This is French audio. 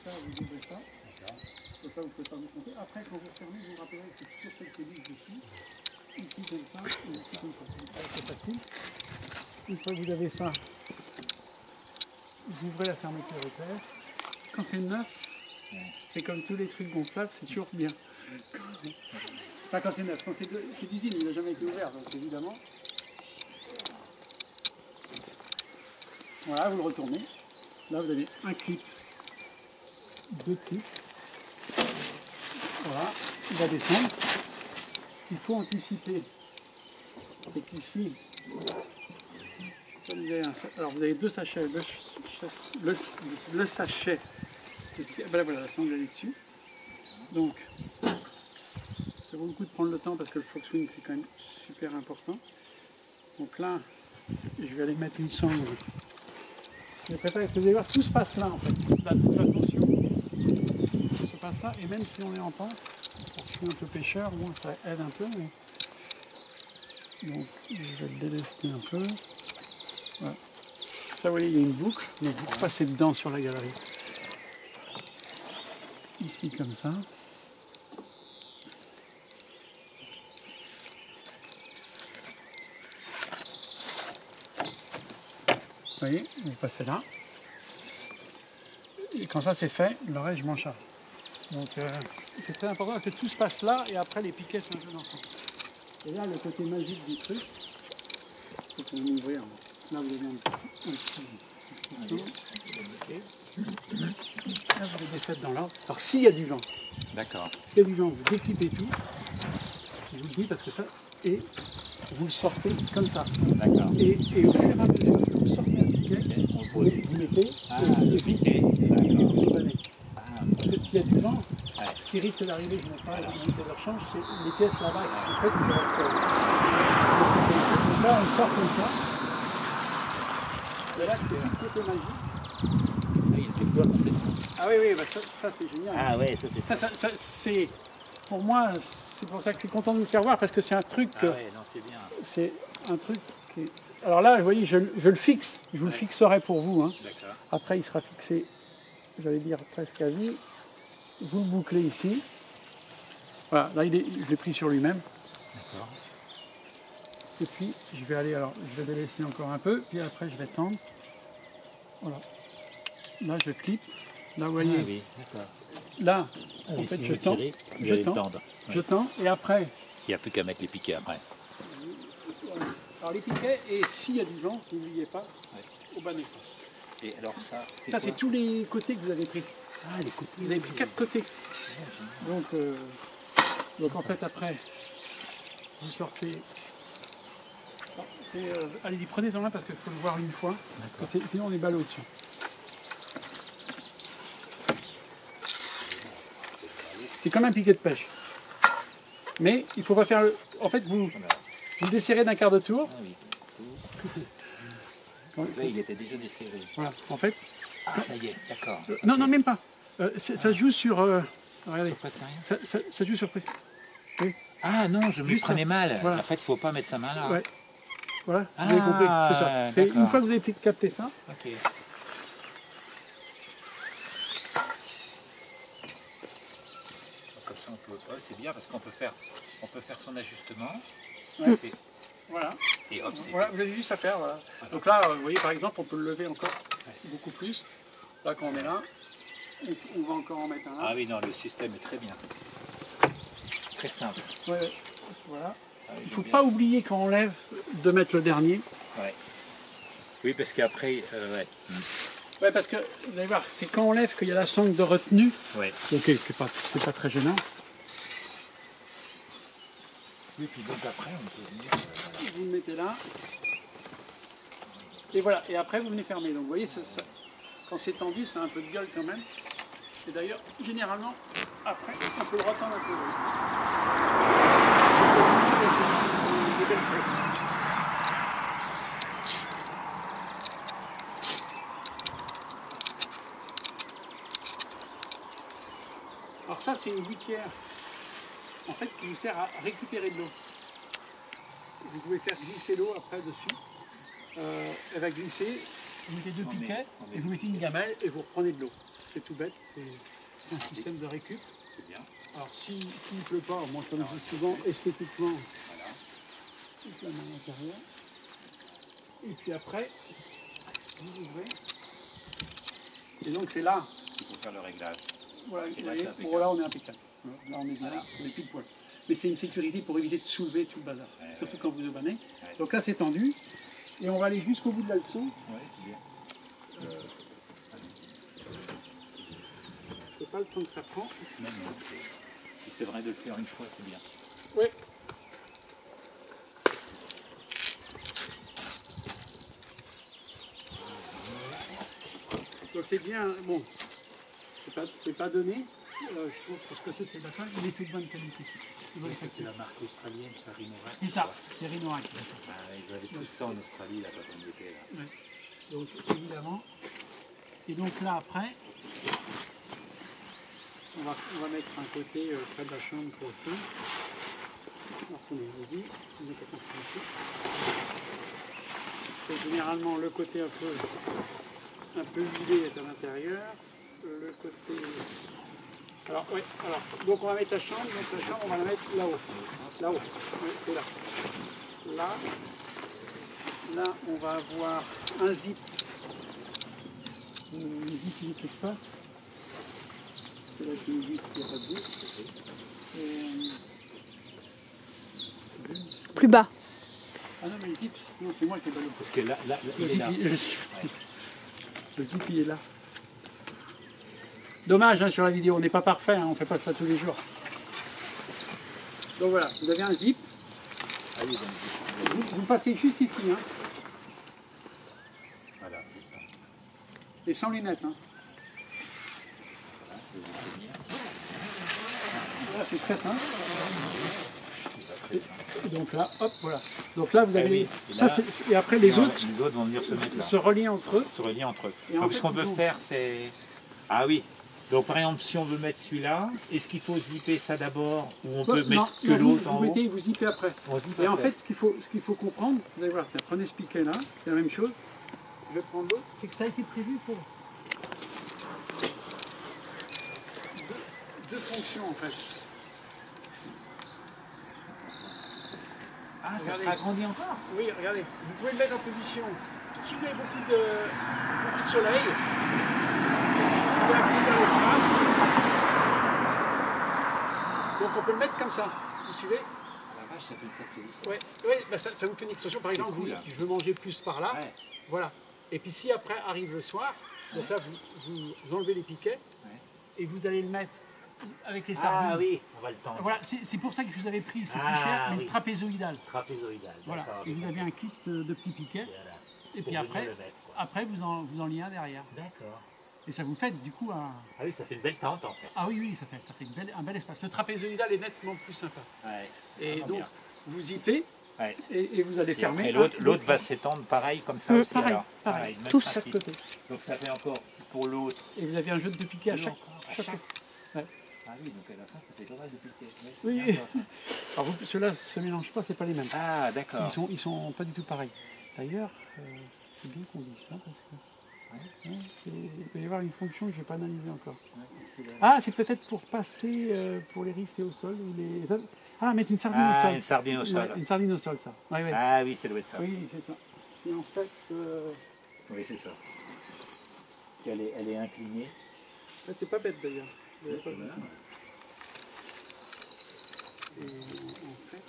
ça, vous ouvrez ça. Comme ça, vous pouvez pas vous compter. Après, quand vous fermez, vous vous rappellerez que c'est toujours cette hélice dessus. Ici comme ça, et ici comme ça. C'est facile. Une fois que vous avez ça, vous ouvrez la fermeture éclair. Quand c'est neuf, c'est comme tous les trucs gonflables, c'est toujours bien. Enfin, quand c'est neuf, quand c'est d'usine, il n'a jamais été ouvert, donc évidemment. Voilà, vous le retournez. Là, vous avez un clip, deux clips. Voilà, il va descendre. Ce qu'il faut anticiper, c'est qu'ici, alors vous avez deux sachets. Le sachet, ben voilà, la sangle elle est dessus. Donc, ça vaut le coup de prendre le temps parce que le fox wing c'est quand même super important. Donc là, je vais aller mettre une sangle. Je vais préparer, vous allez voir, tout se passe là en fait. Là, toute la tension se passe là, et même si on est en pente, je suis un peu pêcheur, moi ça aide un peu. Mais... Donc, je vais le délester un peu. Voilà. Ça, vous voyez, il y a une boucle, donc vous repassez dedans sur la galerie. Ici, comme ça. Vous voyez, vous passez là. Et quand ça c'est fait, le reste, je m'en charge. Donc, c'est très important que tout se passe là, et après, les piquets sont un peu dans le sens. Et là, le côté magique du truc, il faut qu'on ouvre. Là, vous avez un petit là, vous les défaites dans l'ordre. Alors, s'il y a du vent, d'accord. S'il y a du vent, vous déclipez tout. Je vous le dis parce que ça, et vous le sortez comme ça. D'accord. Et au fur et à mesure que vous sortez un piquet, vous mettez et piquez. D'accord. Parce que s'il y a du vent, ce qui risque d'arriver, je ne sais pas, la unité de rechange, c'est les pièces là-bas qui sont faites pour être. Donc là, on sort comme ça. Et là, c'est un côté magique. Ah oui, oui, bah ça c'est génial. Ah ouais, ça c'est pour moi, c'est pour ça que je suis content de vous le faire voir, parce que c'est un truc. Ah ouais, non, c'est bien. C'est un truc qui est... Alors là, vous voyez, je le fixe. Je vous le fixerai pour vous. Hein. D'accord. Après, il sera fixé, j'allais dire presque à vie. Vous le bouclez ici. Voilà, là, je l'ai pris sur lui-même. D'accord. Et puis, je vais aller, alors, je vais le laisser encore un peu, puis après, je vais tendre. Voilà. Là, je clip. Là, vous voyez. Ah oui, d'accord. Là, en fait, je tends. Je tends, et après. Il n'y a plus qu'à mettre les piquets après. Alors, les piquets, et s'il y a du vent, n'oubliez pas, au bas des fois. Et alors ça, c'est tous les côtés que vous avez pris. Ah, les côtés. Vous avez pris 4 côtés. Donc en fait, après, vous sortez. Allez-y, prenez-en un parce qu'il faut le voir une fois. Sinon, on est ballot dessus. C'est comme un piquet de pêche. Mais il ne faut pas faire le... En fait, vous le desserrez d'un quart de tour. Ah oui. Là, il était déjà desserré. Voilà, en fait... Ah, ça y est, d'accord. Non, non, même pas. Ça joue sur... regardez. Sur presque rien. Ça joue sur... Oui. Ah non, je me prenais mal. Voilà. En fait, il ne faut pas mettre sa main là. Ouais. Voilà, vous avez compris. C'est ça. Une fois que vous avez capté ça... Ok. Comme ça, on peut... c'est bien parce qu'on peut faire son ajustement. Ouais. Et... Voilà. Et hop, c'est... Voilà, vous avez juste à faire. Voilà. Donc là, vous voyez, par exemple, on peut le lever encore beaucoup plus. Là, quand on est là, on va encore en mettre un là. Ah oui, non, le système est très bien. Très simple. Ouais, voilà. Ah, Il ne faut pas oublier quand on lève de mettre le dernier. Ouais. Oui, parce qu'après... ouais. Ouais, parce que, vous allez voir, c'est quand on lève qu'il y a la sangle de retenue. Ouais. Ok, c'est pas très gênant. Oui, puis donc après, on peut venir... Vous le mettez là. Et voilà, et après vous venez fermer. Donc vous voyez, quand c'est tendu, ça a un peu de gueule quand même. Et d'ailleurs, généralement, après, on peut le retendre un peu. Alors ça, c'est une gouttière, en fait, qui vous sert à récupérer de l'eau. Vous pouvez faire glisser l'eau après dessus. Elle va glisser, vous mettez deux piquets et vous mettez une gamelle et vous reprenez de l'eau. c'est tout bête, c'est un système de récup. C'est bien. Alors s'il ne pleut pas, moi comme je dis souvent, esthétiquement, Voilà. je la mets à l'intérieur. Et puis après, vous ouvrez. Et donc c'est là, Il faut faire le réglage. voilà, vous Et là, voyez, c'est impeccable. bon, là on est impeccable. Là on est bien, Voilà. on est pile poil. Mais c'est une sécurité pour éviter de soulever tout le bazar, Ouais, surtout ouais. quand vous obanez. Ouais. Donc là c'est tendu, et on va aller jusqu'au bout de la leçon. Oui, c'est bien. C'est pas le temps que ça prend. Non, non, c'est vrai de le faire une fois, c'est bien. Oui. Donc c'est bien, bon, c'est pas donné, je trouve, parce que c'est d'accord, mais c'est de bonne qualité. C'est la marque australienne, ça Rhinorac. C'est ça, c'est Rhinorac. Ah, ils avaient tout ça en Australie, là, quand on y était. Là. Ouais. Donc évidemment, et donc là après, on va mettre un côté près de la chambre pour le feu. Alors qu'on les dit, on met quelqu'un ici. C'est généralement le côté un peu huilé est à l'intérieur, le côté... Alors, oui, alors, donc on va mettre la chambre, donc la chambre on va la mettre là-haut, là-haut, oui, c'est là. Là, on va avoir un zip, un zip qui est quelque part, c'est là qu'il nous dit qu'il n'y a pas de zip. Plus bas. Ah non, mais le zip, non, c'est moi qui ai ballot. Parce que là, Le il est zip, là. le zip, il est là. Dommage hein, sur la vidéo, on n'est pas parfait, hein, on ne fait pas ça tous les jours. Donc voilà, vous avez un zip. Ah oui, donc, Vous passez juste ici, hein, voilà, c'est ça. et sans lunettes. Hein. Hein, je vais vous tenir. Voilà, c'est très simple. Et donc là, hop, voilà. Donc là, vous avez... Ah oui, et ça, là- et après, les autres Les autres vont venir se mettre là. se relient entre eux. Se relier entre eux. Et en Donc fait, ce qu'on peut ils ont- faire, c'est... Ah oui. Donc par exemple, si on veut mettre celui-là, est-ce qu'il faut zipper ça d'abord ou on peut Non, mettre que non, l'autre vous en haut? mettez, vous zippez après. On zippe Et en après. fait, ce qu'il faut comprendre, vous allez voir, tiens, prenez ce piquet là, c'est la même chose. Je vais prendre l'autre, c'est que ça a été prévu pour deux fonctions en fait. Ah, ça Regardez. sera agrandi encore? Oui, regardez, vous pouvez le mettre en position. Si vous avez beaucoup de soleil, vous pouvez appuyer vers l'espace. Donc on peut le mettre comme ça. Vous suivez? Ah la vache, ça fait une sacrée distance. Oui, ouais, bah ça vous fait une extension. Par exemple, cool, vous hein. dites, je veux manger plus par là. Ouais. Voilà. Et puis si après arrive le soir, donc là vous enlevez les piquets et vous allez le mettre avec les sardines. Ah oui, on va le tendre. Voilà, c'est pour ça que je vous avais pris, c'est plus Ah, cher, mais oui. le trapézoïdal. Trapézoïdal. Voilà. d'accord, Et vous d'accord. avez un kit de petits piquets. Voilà. Et Pour puis venir après, le mettre, quoi. après vous en liez un derrière. D'accord. Et ça vous fait du coup un... Ah oui, ça fait une belle tente en fait. Ah oui, oui, ça fait un bel espace. Le trapézoïdal est nettement plus sympa. Ouais. Et Vraiment donc, bien. vous zippez Ouais. et vous allez Et fermer. après, l'autre va s'étendre pareil comme ça aussi. pareil, alors. pareil. Même Tous. principe. Chaque côté. Donc ça fait encore pour l'autre. Et vous avez un jeu de piquets à chaque À côté. chaque. Ouais. Ah oui, donc à la fin ça fait pas mal de piquets. Oui. D'accord. Alors ceux-là ne se mélangent pas, c'est pas les mêmes. Ah d'accord. Ils sont pas du tout pareils. D'ailleurs, c'est bien qu'on dise ça parce que il peut y avoir une fonction que je n'ai pas analysée encore. Ah, c'est peut-être pour passer pour les rifts et au sol. Ou les... Ah, mettre une sardine au Ah, sol. une sardine au sol. Ouais, une sardine au sol, ça. Ouais, ouais. Ah oui, ça doit être ça. Oui, c'est ça. Et en fait, Oui, c'est ça. Elle est inclinée. c'est pas bête d'ailleurs. Voilà. Et en fait,